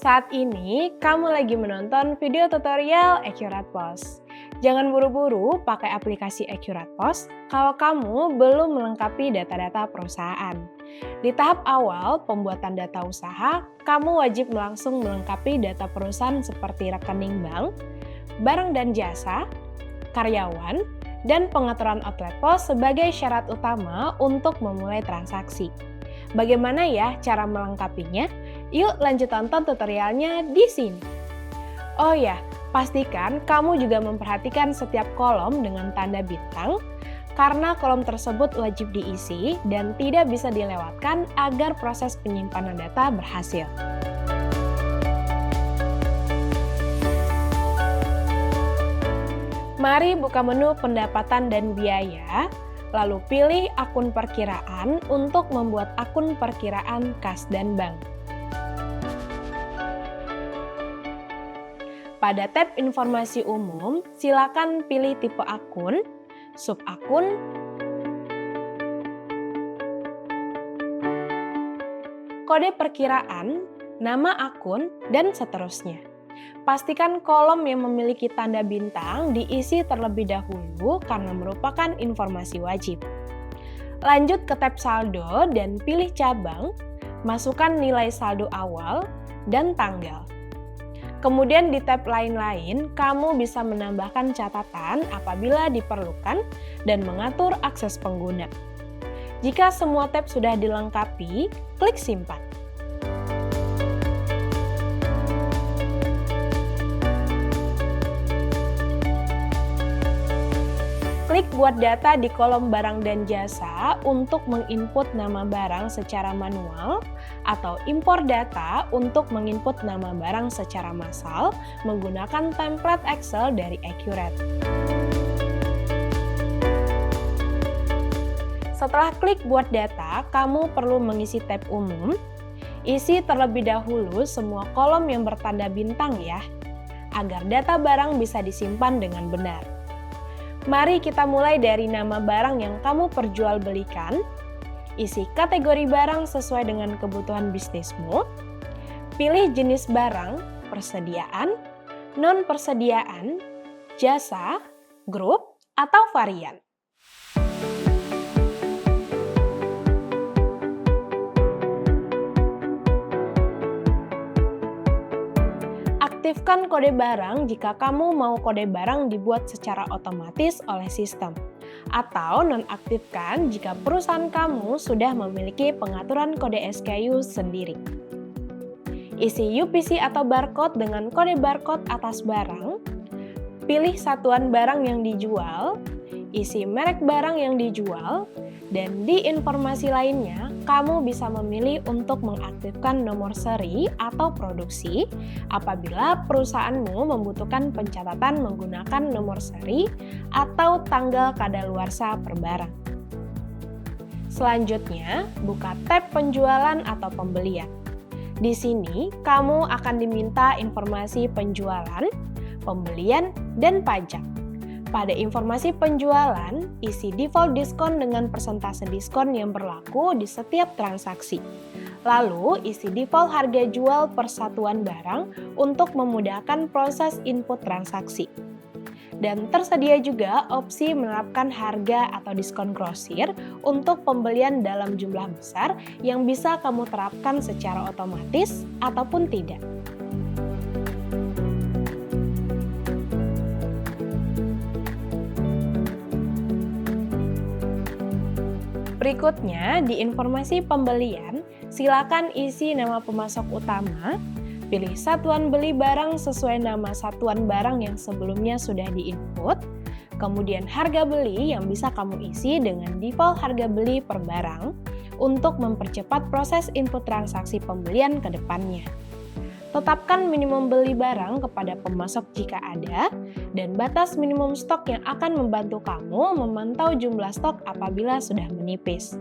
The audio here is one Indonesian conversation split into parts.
Saat ini, kamu lagi menonton video tutorial AccuratPos. Jangan buru-buru pakai aplikasi AccuratPos kalau kamu belum melengkapi data-data perusahaan. Di tahap awal pembuatan data usaha, kamu wajib langsung melengkapi data perusahaan seperti rekening bank, barang dan jasa, karyawan, dan pengaturan outlet pos sebagai syarat utama untuk memulai transaksi. Bagaimana ya cara melengkapinya? Yuk lanjut tonton tutorialnya di sini. Oh ya, pastikan kamu juga memperhatikan setiap kolom dengan tanda bintang, karena kolom tersebut wajib diisi dan tidak bisa dilewatkan agar proses penyimpanan data berhasil. Mari buka menu pendapatan dan biaya, lalu pilih akun perkiraan untuk membuat akun perkiraan kas dan bank. Pada tab informasi umum, silakan pilih tipe akun, subakun, kode perkiraan, nama akun, dan seterusnya. Pastikan kolom yang memiliki tanda bintang diisi terlebih dahulu karena merupakan informasi wajib. Lanjut ke tab saldo dan pilih cabang, masukkan nilai saldo awal dan tanggal. Kemudian di tab lain-lain, kamu bisa menambahkan catatan apabila diperlukan dan mengatur akses pengguna. Jika semua tab sudah dilengkapi, klik simpan. Klik buat data di kolom barang dan jasa untuk menginput nama barang secara manual atau impor data untuk menginput nama barang secara massal menggunakan template Excel dari Accurate. Setelah klik buat data, kamu perlu mengisi tab umum. Isi terlebih dahulu semua kolom yang bertanda bintang ya, agar data barang bisa disimpan dengan benar. Mari kita mulai dari nama barang yang kamu perjualbelikan. Isi kategori barang sesuai dengan kebutuhan bisnismu. Pilih jenis barang, persediaan, non-persediaan, jasa, grup, atau varian. Aktifkan kode barang jika kamu mau kode barang dibuat secara otomatis oleh sistem, atau nonaktifkan jika perusahaan kamu sudah memiliki pengaturan kode SKU sendiri. Isi UPC atau barcode dengan kode barcode atas barang, pilih satuan barang yang dijual, isi merek barang yang dijual, dan di informasi lainnya, kamu bisa memilih untuk mengaktifkan nomor seri atau produksi apabila perusahaanmu membutuhkan pencatatan menggunakan nomor seri atau tanggal kadaluarsa per barang. Selanjutnya, buka tab penjualan atau pembelian. Di sini, kamu akan diminta informasi penjualan, pembelian, dan pajak. Pada informasi penjualan, isi default diskon dengan persentase diskon yang berlaku di setiap transaksi. Lalu, isi default harga jual per satuan barang untuk memudahkan proses input transaksi. Dan tersedia juga opsi menerapkan harga atau diskon grosir untuk pembelian dalam jumlah besar yang bisa kamu terapkan secara otomatis ataupun tidak. Berikutnya, di informasi pembelian, silakan isi nama pemasok utama, pilih satuan beli barang sesuai nama satuan barang yang sebelumnya sudah diinput, kemudian harga beli yang bisa kamu isi dengan default harga beli per barang untuk mempercepat proses input transaksi pembelian ke depannya. Tetapkan minimum beli barang kepada pemasok jika ada, dan batas minimum stok yang akan membantu kamu memantau jumlah stok apabila sudah menipis.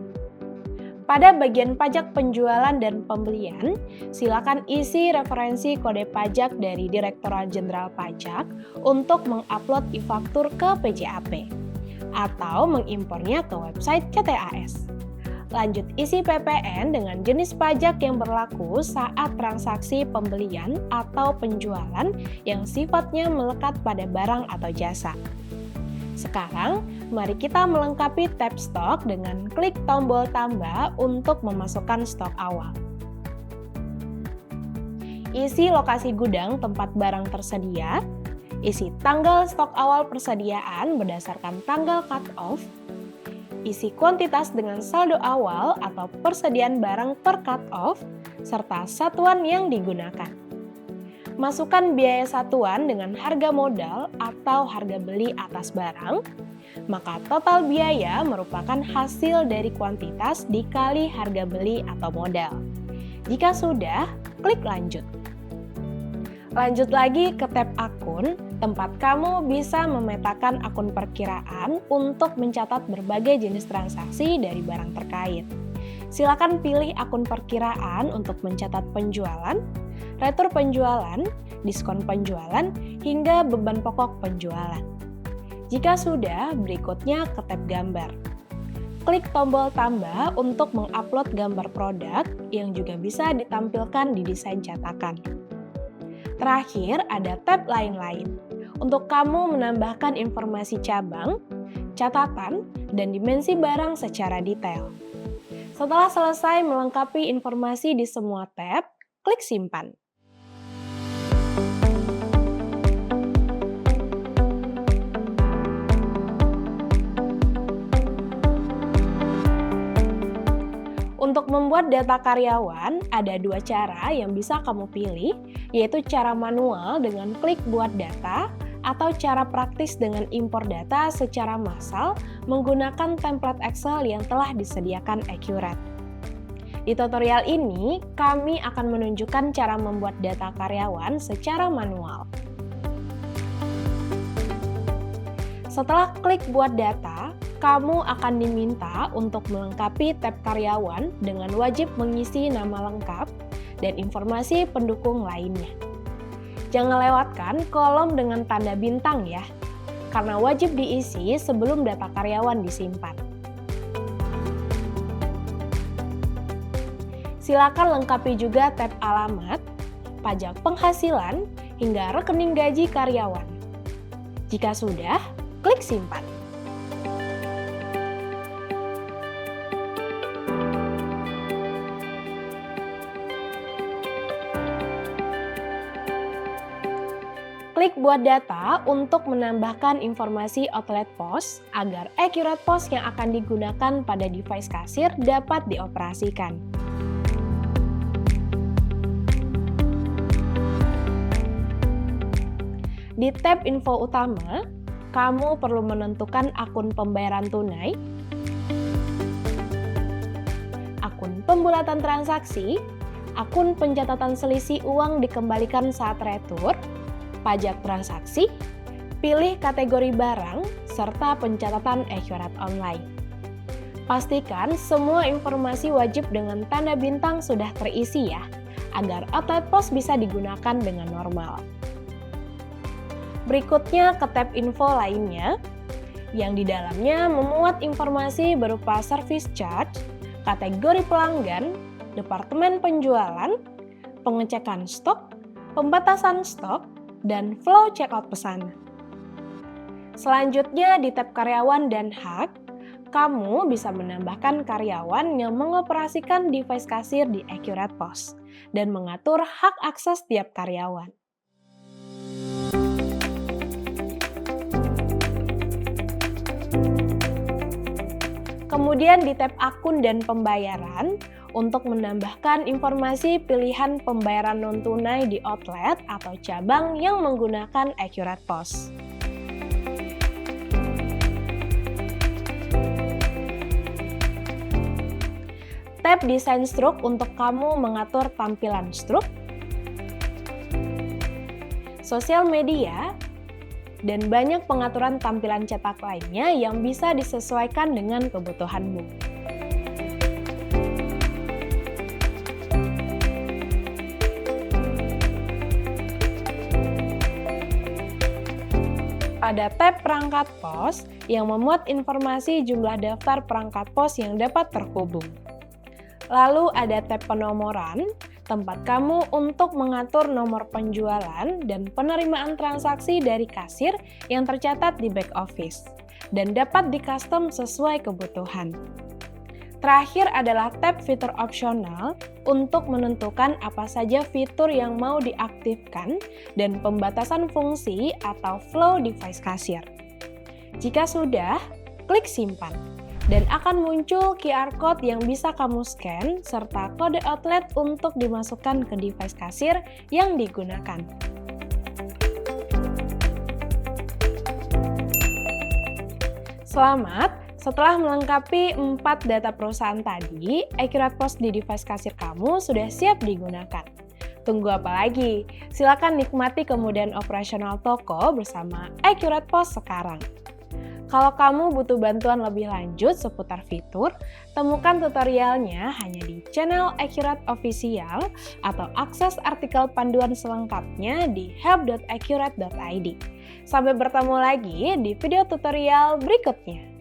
Pada bagian pajak penjualan dan pembelian, silakan isi referensi kode pajak dari Direktorat Jenderal Pajak untuk mengupload e-faktur ke PJAP, atau mengimpornya ke website CTAS. Lanjut isi PPN dengan jenis pajak yang berlaku saat transaksi pembelian atau penjualan yang sifatnya melekat pada barang atau jasa. Sekarang, mari kita melengkapi tab stok dengan klik tombol tambah untuk memasukkan stok awal. Isi lokasi gudang tempat barang tersedia, isi tanggal stok awal persediaan berdasarkan tanggal cut-off, isi kuantitas dengan saldo awal atau persediaan barang per cut-off, serta satuan yang digunakan. Masukkan biaya satuan dengan harga modal atau harga beli atas barang, maka total biaya merupakan hasil dari kuantitas dikali harga beli atau modal. Jika sudah, klik lanjut. Lanjut lagi ke tab akun, tempat kamu bisa memetakan akun perkiraan untuk mencatat berbagai jenis transaksi dari barang terkait. Silakan pilih akun perkiraan untuk mencatat penjualan, retur penjualan, diskon penjualan, hingga beban pokok penjualan. Jika sudah, berikutnya ke tab gambar. Klik tombol tambah untuk mengupload gambar produk yang juga bisa ditampilkan di desain cetakan. Terakhir, ada tab lain-lain. Untuk kamu menambahkan informasi cabang, catatan, dan dimensi barang secara detail. Setelah selesai melengkapi informasi di semua tab, klik simpan. Untuk membuat data karyawan, ada dua cara yang bisa kamu pilih, yaitu cara manual dengan klik buat data, atau cara praktis dengan impor data secara massal menggunakan template Excel yang telah disediakan Accurate. Di tutorial ini, kami akan menunjukkan cara membuat data karyawan secara manual. Setelah klik buat data, kamu akan diminta untuk melengkapi tab karyawan dengan wajib mengisi nama lengkap dan informasi pendukung lainnya. Jangan lewatkan kolom dengan tanda bintang ya, karena wajib diisi sebelum data karyawan disimpan. Silakan lengkapi juga tab alamat, pajak penghasilan, hingga rekening gaji karyawan. Jika sudah, klik simpan. Klik buat data untuk menambahkan informasi outlet POS agar Accurate POS yang akan digunakan pada device kasir dapat dioperasikan. Di tab info utama, kamu perlu menentukan akun pembayaran tunai, akun pembulatan transaksi, akun pencatatan selisih uang dikembalikan saat retur, pajak transaksi, pilih kategori barang, serta pencatatan Accurate Online. Pastikan semua informasi wajib dengan tanda bintang sudah terisi ya, agar outlet POS bisa digunakan dengan normal. Berikutnya ke tab info lainnya, yang di dalamnya memuat informasi berupa service charge, kategori pelanggan, departemen penjualan, pengecekan stok, pembatasan stok, dan flow checkout pesanan. Selanjutnya di tab karyawan dan hak, kamu bisa menambahkan karyawan yang mengoperasikan device kasir di Accurate POS dan mengatur hak akses tiap karyawan. Kemudian di tab akun dan pembayaran, untuk menambahkan informasi pilihan pembayaran non-tunai di outlet atau cabang yang menggunakan Accurate POS. Tab desain struk untuk kamu mengatur tampilan struk, sosial media, dan banyak pengaturan tampilan cetak lainnya yang bisa disesuaikan dengan kebutuhanmu. Ada tab perangkat pos yang memuat informasi jumlah daftar perangkat pos yang dapat terhubung. Lalu ada tab penomoran, tempat kamu untuk mengatur nomor penjualan dan penerimaan transaksi dari kasir yang tercatat di back office, dan dapat di-custom sesuai kebutuhan. Terakhir adalah tab fitur opsional untuk menentukan apa saja fitur yang mau diaktifkan dan pembatasan fungsi atau flow device kasir. Jika sudah, klik simpan dan akan muncul QR code yang bisa kamu scan serta kode outlet untuk dimasukkan ke device kasir yang digunakan. Selamat! Setelah melengkapi 4 data perusahaan tadi, Accurate POS di device kasir kamu sudah siap digunakan. Tunggu apa lagi? Silakan nikmati kemudahan operasional toko bersama Accurate POS sekarang. Kalau kamu butuh bantuan lebih lanjut seputar fitur, temukan tutorialnya hanya di channel Accurate Official atau akses artikel panduan selengkapnya di help.accurate.id. Sampai bertemu lagi di video tutorial berikutnya.